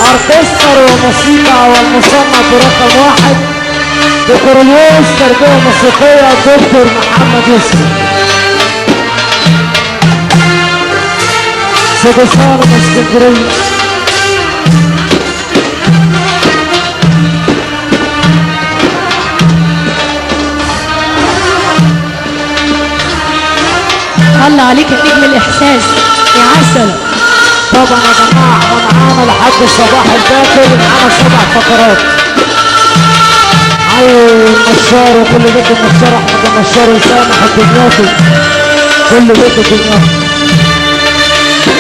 اركستر وموسيقى والمصنف برقم 1 بكوريوس تربيه موسيقيه دكتور محمد يوسف. سدسان من اسكندريه. الله عليك النجم الاحساس يا عسل. طبعا يا جماعه احنا معانا لحد الصباح الباكر، معانا 7 فقرات. علي النشار وكل بيت النشار، احمد النشار وسامح الدنياطي، كل بيت الدنياطي.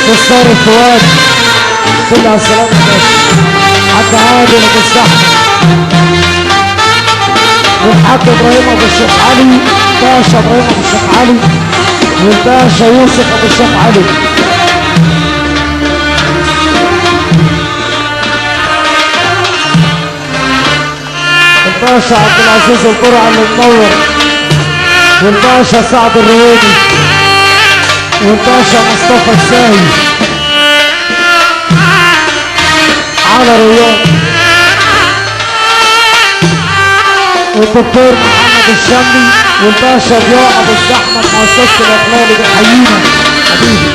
مستر الفؤاد كل على السلامه يا باشا. حتى عادل ابو الزحمه والحاج ابراهيم ابو الشيخ علي، باشا ابراهيم ابو الشيخ علي والباشا يوسف ابو الشيخ علي. الباشا عبد العزيز القرعي اللي منور، والباشا سعد الرويدي، والباشا مصطفى الساهي على رياض، والدكتور محمد الشامي، والباشا ضياء ابو الزحمه مؤسسه الاخلاق اللي بيحيينا حبيبي.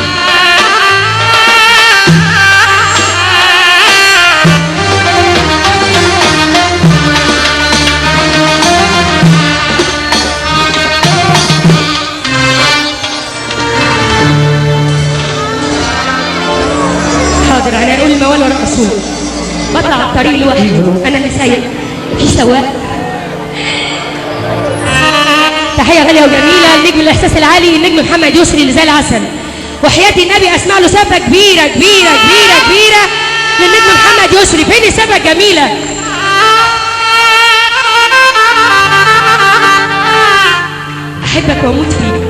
حاضر، انا اقول الموال ورا الرسول. بطلع على الطريق لوحدي، انا اللي سايق، في سواق. تحيه غاليه وجميله النجم الاحساس العالي النجم محمد يسري اللي زي العسل. وحياه النبي اسمع له سبه كبيره كبيره كبيره كبيره للنجم محمد يسري. فين السبه الجميله؟ احبك واموت فيك.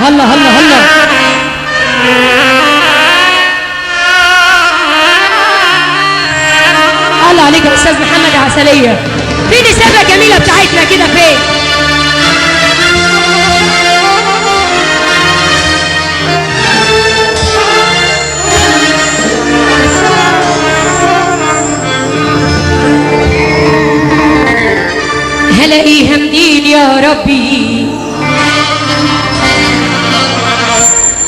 هلا هلا هلا. الله عليك يا استاذ محمد عسليه. فين السبه الجميله بتاعتنا كده؟ فين؟ هلاقيها منين يا ربي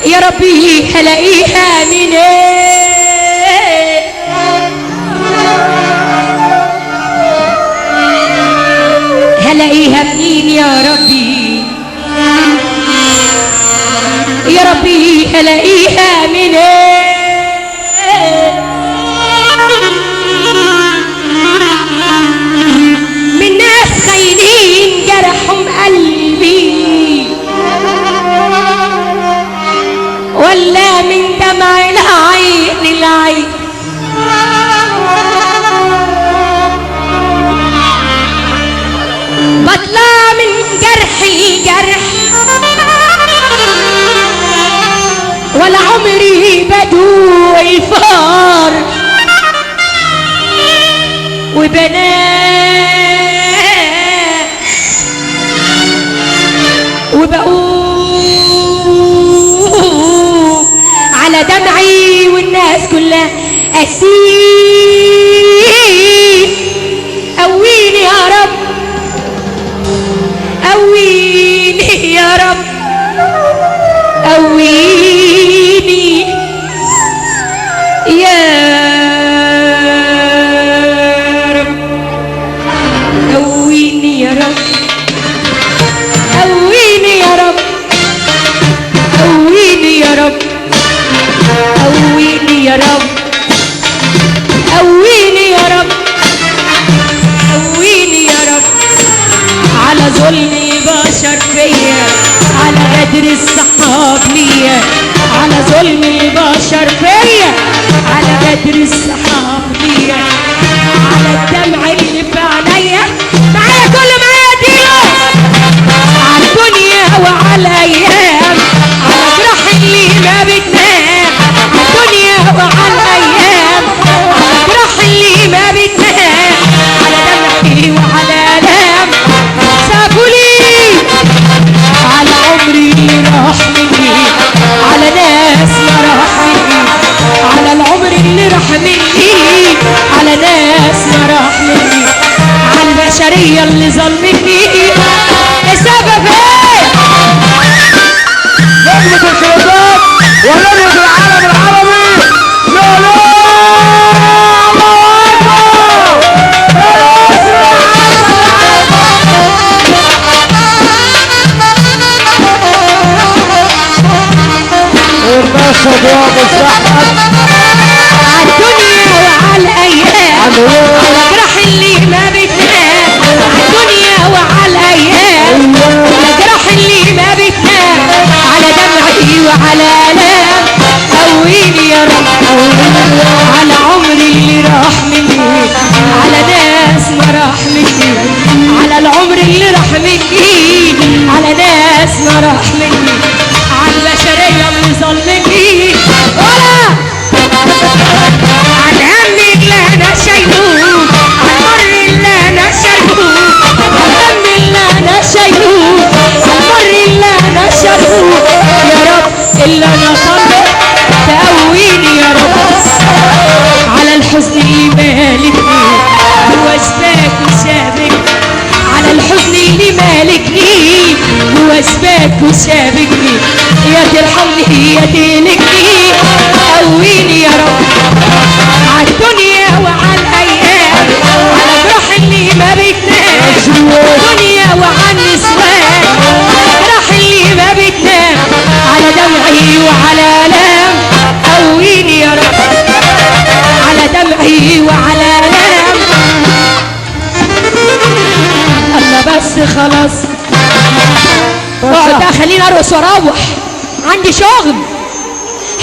يا ربي، هلاقيها منين؟ هلاقيها منين يا ربي يا ربي، هلاقيها منين؟ من ناس خاينين جرحهم قلبي، ولا من دمع العين العين؟ بطلع من جرحي جرح، ولا عمري بدوق الفار وبنام وبقوم على دمعي والناس كلها أسير. قويني يا رب، قويني يا رب، قويني يا رب، قويني يا رب، قويني يا رب، قويني يا رب، قويني يا رب، قويني يا رب، قويني يا رب، على ظلم البشر فيا، على غدر الصحاب ليا، على ظلم البشر فيا، على غدر الصحاب ليا، على الدمع اللي في عينيا. معايا كل معايا ديلو ظلمني السبب ايه؟ نجمة الكلاسات ونجمة العالم العربي. لا لا الباشا ضياء مستحمد عالدنيا وعالايام، على جرح اللي ما بتنام، عالدنيا وعالايام، على جرح اللي ما بتنام، على دمعي وعلى الام، قويني يا رب على عمري اللي راح مني، على ناس ما راح مني، على العمر اللي راح مني، على ناس ما راح مني، على البشرية اللي ظلمني، ولا على الهم اللي انا شايله، على المر اللي انا شايله، على الهم اللي انا شايله، على المر اللي انا شايله، يا رب اللي انا طالبه تقويني يا رب، على الحزن اللي مالكني هو سباك وسابقني، على الحزن اللي مالكني هو سباك وسابقني، يا ترحمني يا تهلكني قويني يا رب، عالدنيا وعالايام، على جرح اللي ما بتنام، الدنيا وعالنسوان، على جرح اللي ما بتنام، على دمعي وعلى الام، قويني يا رب على دمعي وعلى الام، الله بس خلاص اقعد بقى خليني ارقص واروح عندي شغل.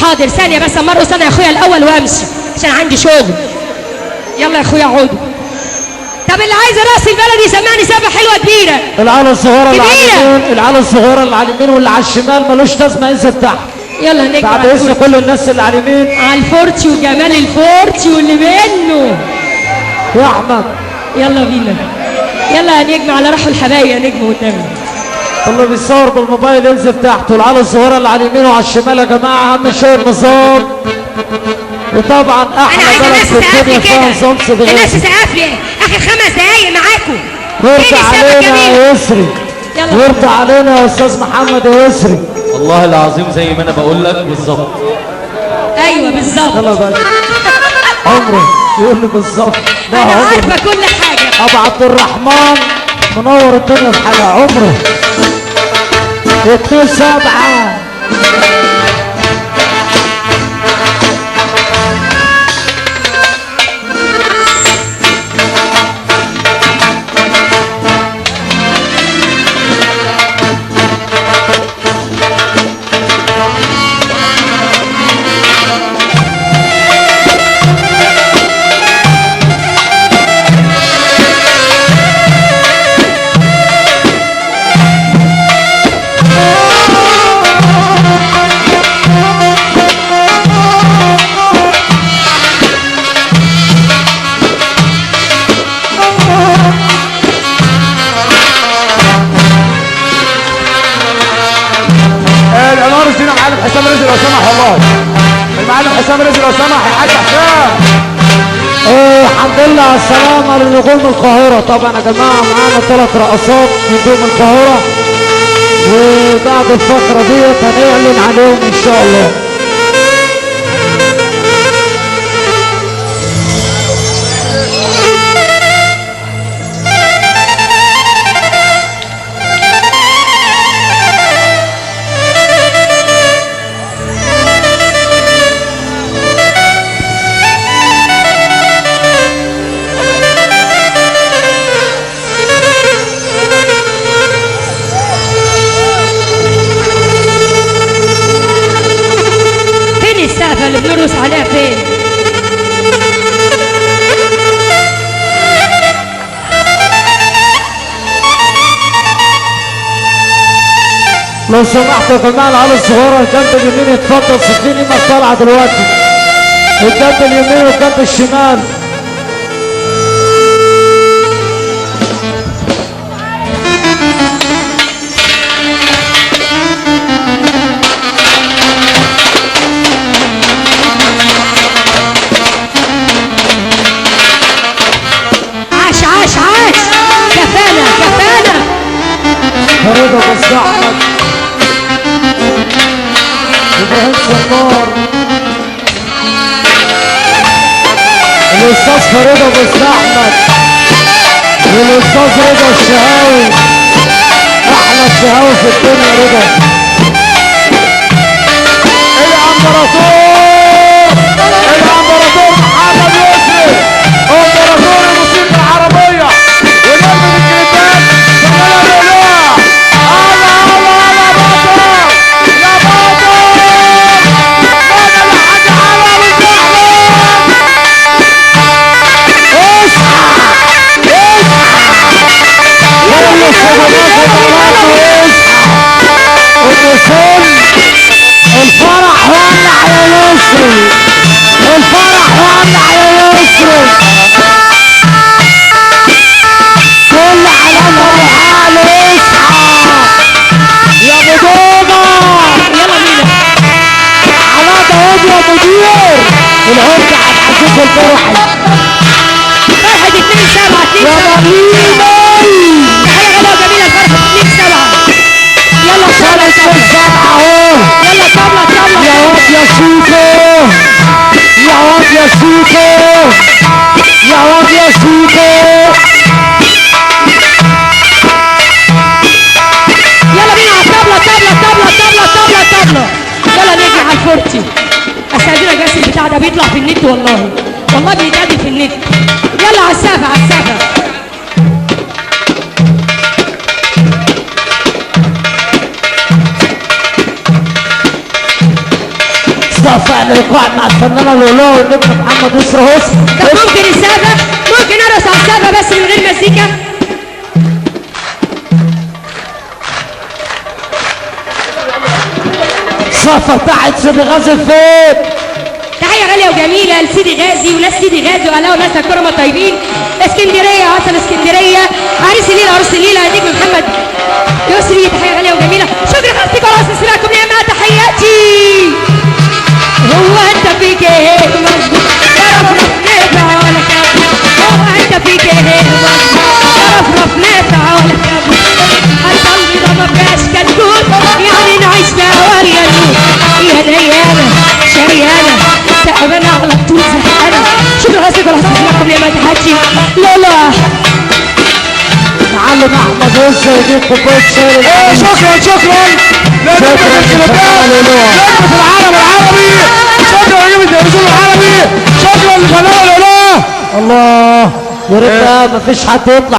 حاضر ثانية بس اما ارقص انا يا اخويا الاول وامشي عشان عندي شغل. يلا يا اخويا عودوا. طب اللي عايز راس البلد يسمعني سابة حلوة كبيرة. العيال الصغيرة اللي على اليمين، العيال الصغيرة اللي على اليمين واللي على الشمال ملوش لازمة ينزل تحت. يلا نجم بعد اذن كل الناس اللي على اليمين. على الفورتي وجمال الفورتي واللي منه. يا احمد يلا بينا. يلا يا نجم على راحوا الحبايب يا نجم والنبي. اللي بيصور بالموبايل ينزل تحت، والعيال الصغيرة اللي على اليمين وعلى الشمال يا جماعة أهم شيء النظام. وطبعا أحلى بلد في الدنيا فيها نظام صدقات. الناس تسقف لي آخر 5 دقايق معاكم. وارد علينا يا يسري، وارد علينا يا أستاذ محمد يا يسري. والله العظيم زي ما أنا بقول لك بالظبط. أيوه بالظبط. يلا بقى عمرو يقول لي بالظبط. أنا عارفة كل حاجة. أبو عبد الرحمن منور الدنيا في حالها. عمره 2-7 حسام رزق لو سمح، والله المعلم حسام رزق لو سمح يا حاج حسام. الحمد لله على السلامة لنجوم القاهرة. طبعا يا جماعة معانا 3 رقصات من نجوم القاهرة، وبعد الفقرة ديت هنعلن عليهم إن شاء الله. اللي بنرقص عليها فين؟ لو سمحت يا جماعه العيال الصغيره الجنب اليمين اتفضل. صدقني ما طالعه دلوقتي الجنب اليمين والجنب الشمال. عاش عاش عاش. كفانا كفانا. احمد ابراهيم سمار الاستاذ فريد ابو احمد والاستاذ رضا الشهاوي احلى الشهاوي في الدنيا رضا الامبراطور محمد يسري امبراطور الموسيقى العربيه ونجم الكليبات شغال الاله الله الله يا بطل يا بطل انا لحد على اصحى يلا اصحى الفرح ولع يا يسري الفرح ولع يا يسري كل علامة وحال اصحى يا بدوبة يلا بينا على داود يا مدير العرض عن عزيز الفرحي فرحة 2/7 يا مريمي تحية غالية وجميلة الفرحة 2/7 يلا سنة السبعة اهو يلا طبلة يا واد يا شيكو يا واد يا شيكو يا واد يا شيكو يلا بينا على الطبلة طبلة يلا نيجي على الفورتي استاذنا جاسم بتاع ده بيطلع في النت والله بيتقابل في النت يلا على السقف صفى اللقاء مع الفنانة لولو والنجم محمد يسري حسني طب ممكن السقف ممكن ارقص على السقف بس من غير مزيكا صفى بتاعت سيدي غازي فين تحية غالية وجميلة لسيدي غازي وناس سيدي غازي وأهلا وناس الكرم الطيبين اسكندرية عسل اسكندرية عريس الليلة عروس الليلة نجم محمد يسري تحية غالية وجميلة شكرا خالتك وعلى استسماعكم نعمة تحياتي هو أنت فيك إيه مظبوط رفرف نافع ولا كابو هو أنت فيك إيه مظبوط رفرف نافع ولا كابو القلب ده ما فيهاش كتكوت يعني نعيش ولا نموت يا ديانة شريانة تعبانة على طول زهقانة شكرا خالتك وعلى استسماعكم نعمة تحياتي لولا معلم احمد يسري يجيب كوبايه شاي شكرا لنجمة الكليبات نجمة العالم العربي شكرا لنجمة التلفزيون العربي شكرا لقناة الاله الله يا ريت مفيش حد يطلع